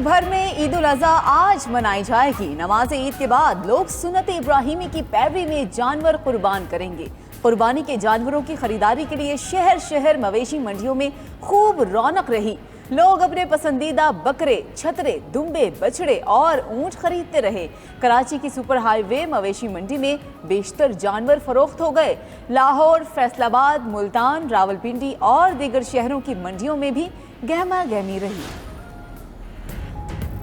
भर में ईद उल अज़हा आज मनाई जाएगी। नमाज ईद के बाद लोग सुन्नत इब्राहिमी की पैरवी में जानवर कुर्बान करेंगे। कुर्बानी के जानवरों की खरीदारी के लिए शहर शहर मवेशी मंडियों में खूब रौनक रही। लोग अपने पसंदीदा बकरे, छतरे, दुम्बे, बछड़े और ऊंट खरीदते रहे। कराची की सुपर हाईवे मवेशी मंडी में बेशतर जानवर फरोख्त हो गए। लाहौर, फैसलाबाद, मुल्तान, रावलपिंडी और दीगर शहरों की मंडियों में भी गहमा गहमी रही।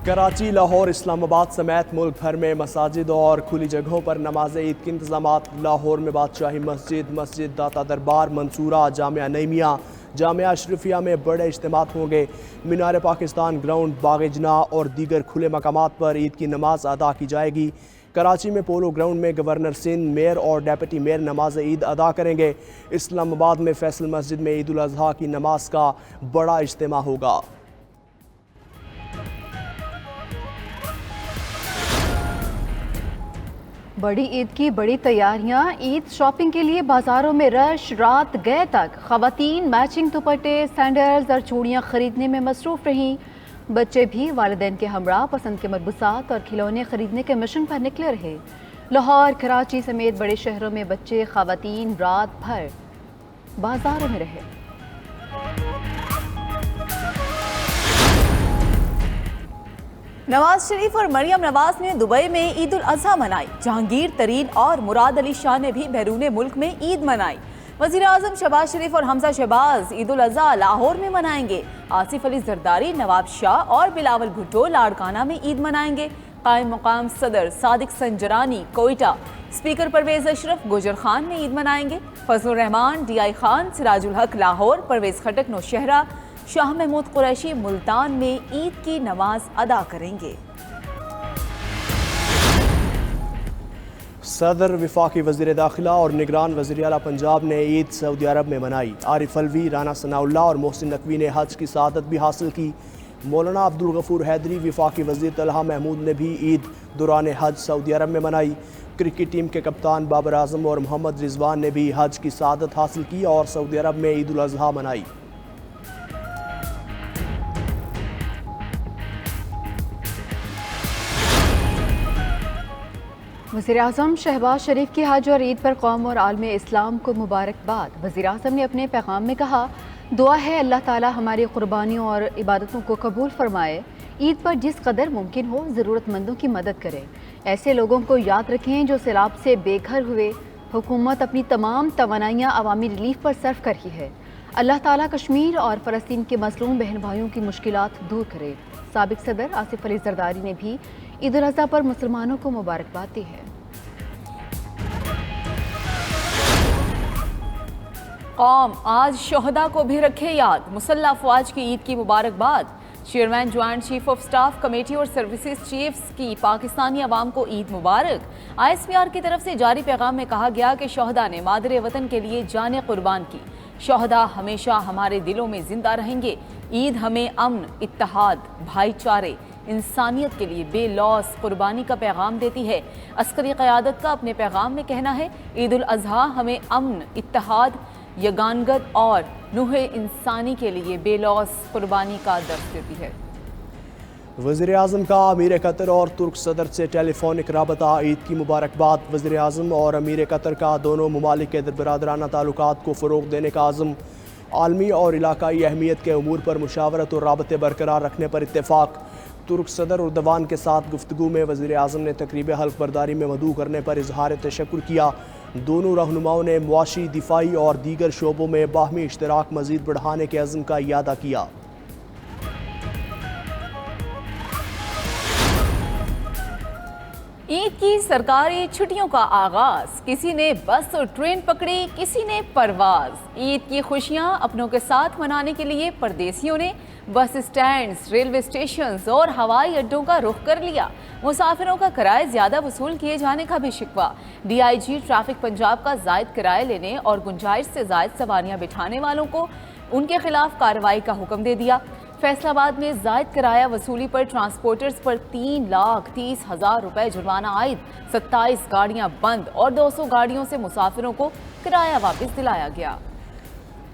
कराची, लाहौर, इस्लामाबाद समेत मुल्क भर में मसाजिद और खुली जगहों पर नमाज ईद के इंतजामात। लाहौर में बादशाही मस्जिद, मस्जिद दाता दरबार, मंसूरा, जामिया नईमिया, जामिया अशरफिया में बड़े इज्तिमात होंगे। मीनार पाकिस्तान, ग्राउंड, बाग-ए-जना और दीगर खुले मकामात पर ईद की नमाज अदा की जाएगी। कराची में पोलो ग्राउंड में गवर्नर सिंध, मेयर और डेप्यूटी मेयर नमाज ईद अदा करेंगे। इस्लामाबाद में फैसल मस्जिद में ईद उल अज़हा की नमाज का बड़ा इज्तिमा होगा। बड़ी ईद की बड़ी तैयारियां। ईद शॉपिंग के लिए बाजारों में रश रात गए तक। खवातीन मैचिंग दुपट्टे, सैंडल्स और चूड़ियां खरीदने में मसरूफ रहीं। बच्चे भी वालिदैन के हमरा पसंद के मलबूसात और खिलौने खरीदने के मिशन पर निकले रहे। लाहौर, कराची समेत बड़े शहरों में बच्चे, खवातीन रात भर बाजारों में रहे। नवाज शरीफ और मरियम नवाज ने दुबई में ईद उल अज़हा मनाई। जहांगीर तरीन और मुराद अली शाह ने भी बैरून मुल्क में ईद मनाई। वज़ीर आज़म शहबाज शरीफ और हमजा शहबाज ईद उल अज़हा लाहौर में मनाएंगे। आसिफ अली जरदारी, नवाब शाह और बिलावल भुट्टो लाड़काना में ईद मनाएंगे। कायम मुकाम सदर सादिक संजरानी कोयटा, स्पीकर परवेज अशरफ गुजर खान में ईद मनाएंगे। फजलुर रहमान, DI खान, सिराजुल हक लाहौर, परवेज खटक नौशहरा, शाह महमूद कुरैशी मुल्तान में ईद की नमाज अदा करेंगे। सदर, वफाकी वज़ीर दाखिला और निगरान वज़ीर आला पंजाब ने ईद सऊदी अरब में मनाई। आरिफ अलवी, राना सनाउल्लाह और मोहसिन नकवी ने हज की सआदत भी हासिल की। मौलाना अब्दुल गफूर हैदरी, वफाकी वज़ीर तलहा महमूद ने भी ईद दौरान हज सऊदी अरब में मनाई। क्रिकेट टीम के कप्तान बाबर आजम और मोहम्मद रिजवान ने भी हज की सआदत हासिल की और सऊदी अरब में ईद उल अज़हा मनाई। वज़ीर आज़म शहबाज शरीफ की हज और ईद पर कौम और आलमे इस्लाम को मुबारकबाद। वज़ीर आज़म ने अपने पैगाम में कहा, दुआ है अल्लाह ताला हमारी कुर्बानियों और इबादतों को कबूल फरमाए। ईद पर जिस कदर मुमकिन हो ज़रूरतमंदों की मदद करें। ऐसे लोगों को याद रखें जो सैलाब से बेघर हुए। हुकूमत अपनी तमाम तवानाइयाँ अवामी रिलीफ पर सर्व कर रही है। अल्लाह ताला कश्मीर और फ़लस्तीन के मज़लूम बहन भाइयों की मुश्किलात दूर करे। साबिक सदर आसिफ अली जरदारी ने भी ईद उल अज़हा पर मुसलमानों को मुबारकबाद दी है। कौम आज शोहदा को भी रखे याद। मुसल्लह अफवाज की ईद की मुबारकबाद। Chairman joint chief of staff committee और सर्विसेज चीफ्स की पाकिस्तानी अवाम को ईद मुबारक। ISPR की तरफ से जारी पैगाम में कहा गया कि शोहदा ने मादरे वतन के लिए जाने कुर्बान की। शोहदा हमेशा हमारे दिलों में जिंदा रहेंगे। ईद हमें अमन, इत्तेहाद, भाईचारे, इंसानियत के लिए बेलौस कुर्बानी का पैगाम देती है। अस्करी क़यादत का अपने पैगाम में कहना है, ईद उल अज़हा हमें अमन, इत्तेहाद, यगानगत और नूहे इंसानी के लिए बेलौस कुर्बानी का दर्स देती है। वज़ीर आज़म का अमीर कतर और तुर्क सदर से टेलीफोनिक राबता। ईद की मुबारकबाद। वज़ीर आज़म और अमीर कतर का दोनों ममालिक के बरादराना ताल्लुकात को फ़रोग़ देने का आज़म। आलमी और इलाकाई अहमियत के अमूर पर मुशावरत और राबते बरकरार रखने पर इत्तेफाक। तुर्क सदर उर्दवान के साथ गुफ्तगू में वज़ीर आज़म ने तकरीब हल्फ बर्दारी में मदऊ करने पर इजहार तशक्कुर किया। दोनों रहनुमाओं ने मुआशी, दिफाई और दीगर शोबों में बाहमी इश्तराक मज़ीद बढ़ाने के अज़्म का इयादा किया। ईद की सरकारी छुट्टियों का आगाज। किसी ने बस और ट्रेन पकड़ी, किसी ने परवाज। ईद की खुशियां अपनों के साथ मनाने के लिए परदेसियों ने बस स्टैंड्स, रेलवे स्टेशंस और हवाई अड्डों का रुख कर लिया। मुसाफिरों का किराए ज्यादा वसूल किए जाने का भी शिकवा। DIG ट्रैफिक पंजाब का जायद किराए लेने और गुंजाइश से जायद सवारियां बिठाने वालों को उनके खिलाफ कार्रवाई का हुक्म दे दिया। फैसलाबाद में जायद किराया वसूली पर ट्रांसपोर्टर्स पर 3,30,000 रुपए जुर्माना आयद। 27 गाड़ियां बंद और 200 गाड़ियों से मुसाफिरों को किराया वापस दिलाया गया।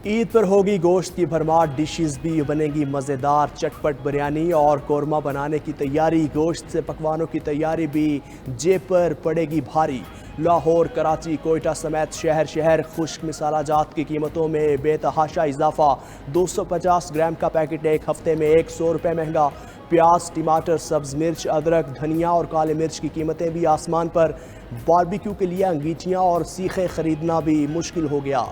عید پر ہوگی گوشت کی بھرمار، ڈشز بھی بنیں گی مزیدار، چٹپٹ بریانی اور قورمہ بنانے کی تیاری، گوشت سے پکوانوں کی تیاری بھی جیب پر پڑے گی بھاری۔ لاہور، کراچی، کوئٹہ سمیت شہر خشک مسالہ جات کی قیمتوں میں بے تحاشا اضافہ، 250 گرام کا پیکٹ ایک ہفتے میں 100 روپے مہنگا۔ پیاز، ٹماٹر، سبز مرچ، ادرک، دھنیا اور کالے مرچ کی قیمتیں بھی آسمان پر، باربیکیو کے لیے انگیٹھیاں اور سیخیں خریدنا بھی مشکل ہو گیا۔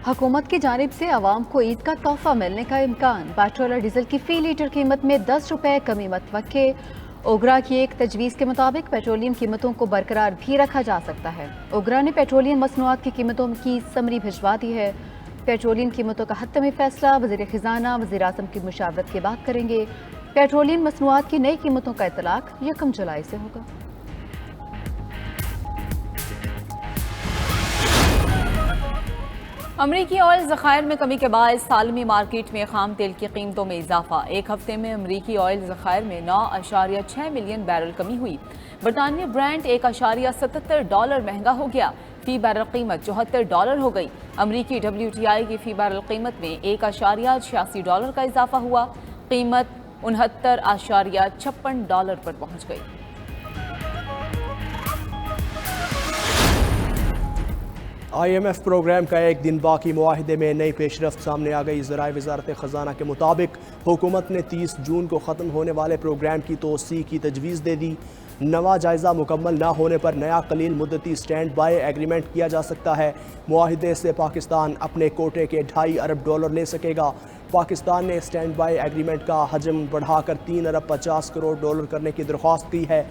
حکومت کی جانب سے عوام کو عید کا تحفہ ملنے کا امکان، پیٹرول اور ڈیزل کی فی لیٹر قیمت میں 10 روپے کمی متوقع۔ اوگرا کی ایک تجویز کے مطابق پیٹرولیم قیمتوں کو برقرار بھی رکھا جا سکتا ہے۔ اوگرا نے پیٹرولیم مصنوعات کی قیمتوں کی سمری بھجوا دی ہے۔ پیٹرولیم قیمتوں کا حتمی فیصلہ وزیر خزانہ وزیر اعظم کی مشاورت کے بعد کریں گے۔ پیٹرولیم مصنوعات کی نئی قیمتوں کا اطلاق 1 جولائی سے ہوگا۔ امریکی آئل ذخائر میں کمی کے باعث عالمی مارکیٹ میں خام تیل کی قیمتوں میں اضافہ، ایک ہفتے میں امریکی آئل ذخائر میں 9.6 ملین بیرل کمی ہوئی۔ برطانوی برینٹ $1.77 مہنگا ہو گیا، فی بیرل قیمت $74 ہو گئی۔ امریکی WTI کی فی بیرل قیمت میں $1.86 کا اضافہ ہوا، قیمت $69.56 پر پہنچ گئی۔ IMF پروگرام کا ایک دن باقی، معاہدے میں نئی پیش رفت سامنے آ گئی۔ ذرائع وزارت خزانہ کے مطابق حکومت نے 30 جون کو ختم ہونے والے پروگرام کی توسیع کی تجویز دے دی۔ نواں جائزہ مکمل نہ ہونے پر نیا قلیل مدتی سٹینڈ بائی ایگریمنٹ کیا جا سکتا ہے۔ معاہدے سے پاکستان اپنے کوٹے کے $2.5 ارب لے سکے گا۔ پاکستان نے سٹینڈ بائی ایگریمنٹ کا حجم بڑھا کر $3.50 ارب کرنے کی درخواست کی ہے۔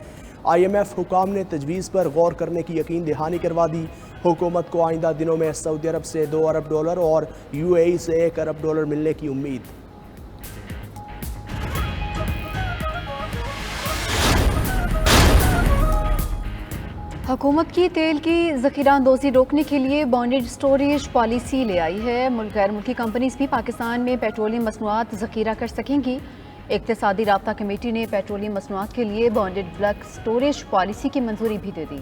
IMF حکام نے تجویز پر غور کرنے کی یقین دہانی کروا دی۔ حکومت کو آئندہ دنوں میں سعودی عرب سے $2 ارب اور UAE سے $1 ارب ملنے کی امید۔ حکومت کی تیل کی ذخیرہ اندوزی روکنے کے لیے بانڈڈ سٹوریج پالیسی لے آئی ہے۔ غیر ملکی کمپنیز بھی پاکستان میں پیٹرولیم مصنوعات ذخیرہ کر سکیں گی۔ اقتصادی رابطہ کمیٹی نے پیٹرولیم مصنوعات کے لیے بانڈڈ بلک سٹوریج پالیسی کی منظوری بھی دے دی۔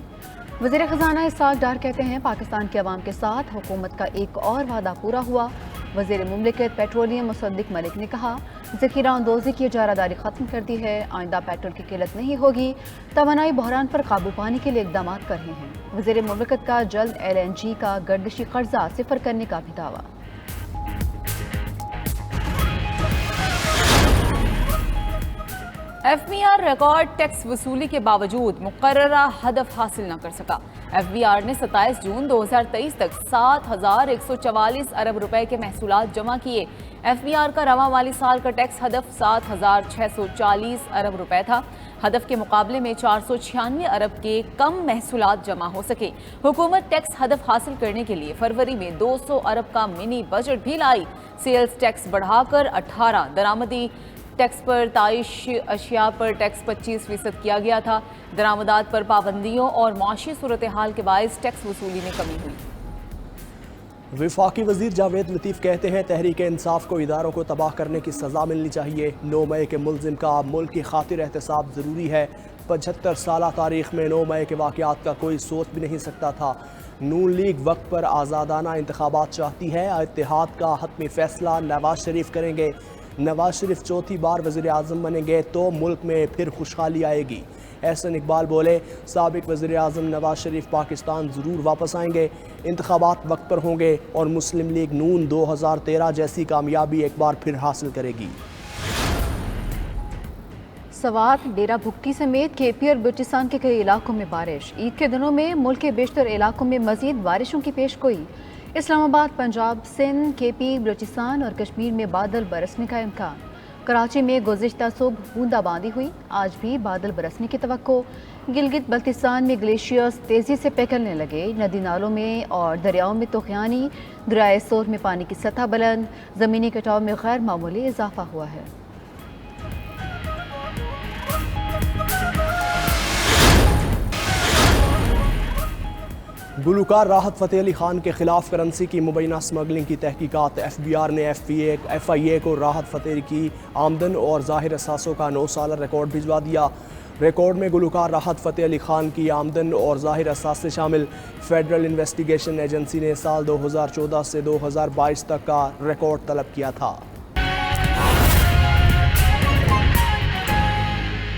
وزیر خزانہ اسحاق ڈار کہتے ہیں پاکستان کے عوام کے ساتھ حکومت کا ایک اور وعدہ پورا ہوا۔ وزیر مملکت پیٹرولیم مصدق ملک نے کہا ذخیرہ اندوزی کی اجارہ داری ختم کر دی ہے، آئندہ پیٹرول کی قلت نہیں ہوگی، توانائی بحران پر قابو پانے کے لیے اقدامات کر رہے ہیں۔ وزیر مملکت کا جلد LNG کا گردشی قرضہ صفر کرنے کا بھی دعویٰ۔ FBR ریکارڈ ٹیکس وصولی کے باوجود مقررہ ہدف حاصل نہ کر سکا۔ FBR نے 27 جون 2023 تک 7,144 ارب روپے کے محصولات جمع کیے۔ FBR کا رواں مالی سال کا ٹیکس ہدف 7,640 ارب روپے تھا۔ ہدف کے مقابلے میں 496 ارب کے کم محصولات جمع ہو سکے۔ حکومت ٹیکس ہدف حاصل کرنے کے لیے فروری میں 200 ارب کا منی بجٹ بھی لائی۔ سیلز ٹیکس بڑھا کر 18، درآمدی ٹیکس پر تعیش اشیاء پر ٹیکس 25% کیا گیا تھا۔ درآمدات پر پابندیوں اور معاشی صورتحال کے باعث ٹیکس وصولی میں کمی ہوئی۔ وفاقی وزیر جاوید لطیف کہتے ہیں تحریک انصاف کو اداروں کو تباہ کرنے کی سزا ملنی چاہیے۔ 9 مئی کے ملزم کا ملک کی خاطر احتساب ضروری ہے۔ 75 سالہ تاریخ میں 9 مئی کے واقعات کا کوئی سوچ بھی نہیں سکتا تھا۔ نون لیگ وقت پر آزادانہ انتخابات چاہتی ہے۔ اتحاد کا حتمی فیصلہ نواز شریف کریں گے۔ نواز شریف چوتھی بار وزیر اعظم بنیں گے تو ملک میں پھر خوشحالی آئے گی۔ احسن اقبال بولے سابق وزیر اعظم نواز شریف پاکستان ضرور واپس آئیں گے، انتخابات وقت پر ہوں گے اور مسلم لیگ نون 2013 جیسی کامیابی ایک بار پھر حاصل کرے گی۔ سوات، ڈیرہ بھگٹی سمیت KP اور بلوچستان کے کئی علاقوں میں بارش۔ عید کے دنوں میں ملک کے بیشتر علاقوں میں مزید بارشوں کی پیش گوئی۔ اسلام آباد، پنجاب، سندھ، KP، بلوچستان اور کشمیر میں بادل برسنے کا امکان۔ کراچی میں گزشتہ صبح بوندا باندی ہوئی، آج بھی بادل برسنے کی توقع۔ گلگت بلتستان میں گلیشیئرز تیزی سے پگھلنے لگے، ندی نالوں میں اور دریاؤں میں طوفانی، دریائے سور میں پانی کی سطح بلند، زمینی کٹاؤ میں غیر معمولی اضافہ ہوا ہے۔ گلوکار راحت فتح علی خان کے خلاف کرنسی کی مبینہ سمگلنگ کی تحقیقات۔ FBR نے FIA کو راحت فتح کی آمدن اور ظاہر اثاثوں کا 9 سالہ ریکارڈ بھجوا دیا۔ ریکارڈ میں گلوکار راحت فتح علی خان کی آمدن اور ظاہر اثاث سے شامل فیڈرل انویسٹیگیشن ایجنسی نے سال 2014 سے 2022 تک کا ریکارڈ طلب کیا تھا۔